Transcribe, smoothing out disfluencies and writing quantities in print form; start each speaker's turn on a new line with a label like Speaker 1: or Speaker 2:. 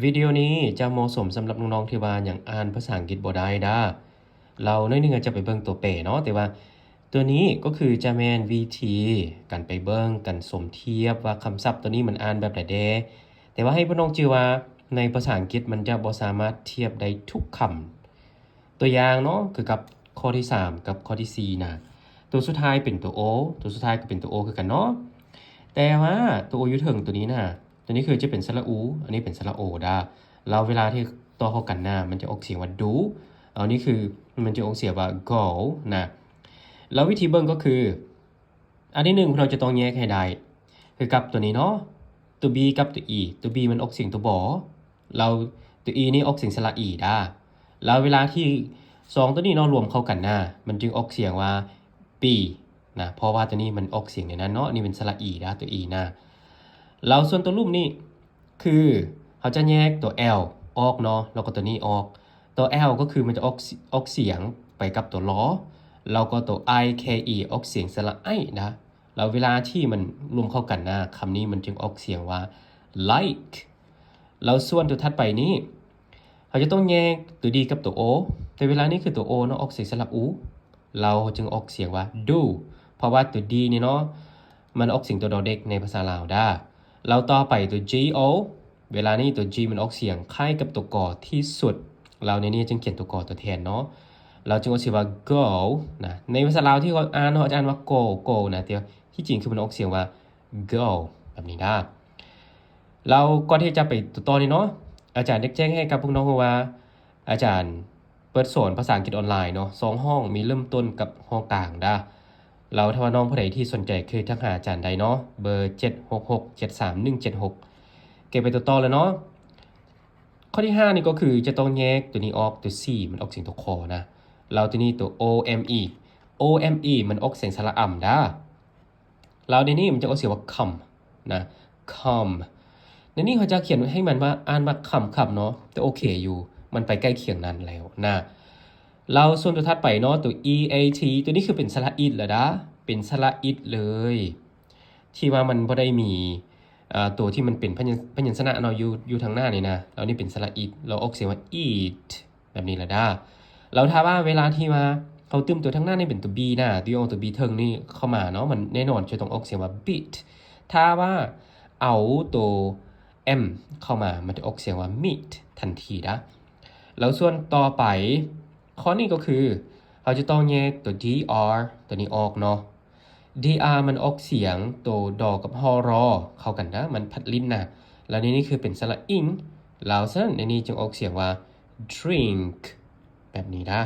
Speaker 1: วิดีโอนี้จะเหมาะสมสำหรับน้องๆที่ว่าอย่างอ่านภาษาอังกฤษบ่ได้ด้าเราในอยหนึงอาจจะไปเบิ่งตัวแปรเนาะแต่ว่าตัวนี้ก็คือจะแม่นวิธีการไปเบิ่งกันสมเทียบว่าคำศัพท์ตัวนี้มันอ่านแบบใดแดแต่ว่าให้พี่น้องจื่อว่าในภาษาอังกฤษมันจะบ่สามารถเทียบได้ทุกคำตัวอย่างเนาะคือกับข้อที่3กับข้อที่4นะตัวสุดท้ายเป็นตัว O ตัวสุดท้ายก็เป็นตัว O คือกันเนาะแต่ว่าตัว O อยู่เทิงตัวนี้นะตัวนี้คือจะเป็นสระอู อันนี้เป็นสระโอด้าแล้วเวลาที่ต่อเข้ากันหน้ามันจะออกเสียงว่าดูอันนี้คือมันจะออกเสียงว่า go นะแล้ววิธีเบิ่งก็คืออันที่หนึ่งเราจะต้องแยกให้ได้คือกับตัวนี้เนาะตัว B กับตัว E ตัว B มันออกเสียงตัวบอเราตัว E นี่ออกเสียงสระอีด้าแล้วเวลาที่สองตัวนี้เนาะรวมเข้ากันหน้ามันจึงออกเสียงว่า B นะเพราะว่าตัวนี้มันออกเสียงในนั้นเนาะนี่เป็นสระอีด้าตัว E นะแล้วส่วนตัวรูปนี้คือเขาจะแยกตัว L ออกเนาะแล้วก็ตัวนี้ออกตัว L ก็คือมันจะออกเสียงไปกับตัวล้อแล้วก็ตัว IKE ออกเสียงสระไอนะแล้วเวลาที่มันรวมเข้ากันนะคำนี้มันจึงออกเสียงว่า like แล้วส่วนตัวถัดไปนี้เขาจะต้องแยกตัว D กับตัว O แต่เวลานี้คือตัว O เนาะออกเสียงสระอูเราจึงออกเสียงว่า do เพราะว่าตัว D นี่เนาะมันออกเสียงตัวดอเด็กในภาษาลาวได้เราต่อไปตัว GO เวลานี้ตัว G มันออกเสียงคล้ายกับตัวกอที่สุดเราในนี้จึงเขียนตัวกอตัวแทนเนาะเราจึงออกเสียงว่า go นะในภาษาลาวที่เขาอ่านเขาจะอ่านว่า go นะแต่ที่จริงคือมันออกเสียงว่า go แบบนี้ได้เราก่อนที่จะไปตัวต่อนี้เนาะอาจารย์ได้แจ้งให้กับพวกน้องว่าอาจารย์เปิดสอนภาษาอังกฤษออนไลน์เนาะ2ห้องมีเริ่มต้นกับห้องกลางได้เราถ้าว่าน้องผู้ใดที่สนใจคือทักหาอาจารย์ใดเนาะเบอร์76673176เก็บไปตัวต่อเลยเนาะข้อที่5นี่ก็คือจะต้องแยกตัวนี้ออกตัว C มันออกเสียงตัวคอนะเราตัวนี้ตัว OME มันออกเสียงสระอ่ำได้เราในนี้มันจะออกเสียงว่า come นะ come ในนี้เขาจะเขียนให้มันว่าอ่านว่าคำเนาะแต่โอเคอยู่มันไปใกล้เคียงนั้นแล้วนะเราส่วนตัวถัดไปเนาะตัว EAT ตัวนี้คือเป็นสระอิดเหรอนะเป็นสระอิดเลยที่ว่ามันบ่ได้มีตัวที่มันเป็นพยัญชนะเนาะอยู่ทางหน้านี่นะแล้วนี่เป็นสระอิดเราออกเสียงว่า eat แบบนี้แหละด้าเราถ้าว่าเวลาที่มาเขาตึมตัวทางหน้านี่เป็นตัว B นะที่เอาตัว B เทิงนี่เข้ามาเนาะมันแน่นอนจะต้องออกเสียงว่า bit ถ้าว่าเอาตัว M เข้ามามันจะออกเสียงว่า meat ทันทีนะแล้วส่วนต่อไปข้อนี้ก็คือเราจะต้องแยกตัว dr ตัวนี้ออกเนาะ dr มันออกเสียงตัวดอกับฮอรอเข้ากันนะมันพัดลิ้นนะแล้วนี่คือเป็นสระอิงแล้วฉะนั้นในนี้จึงออกเสียงว่า drink แบบนี้นะ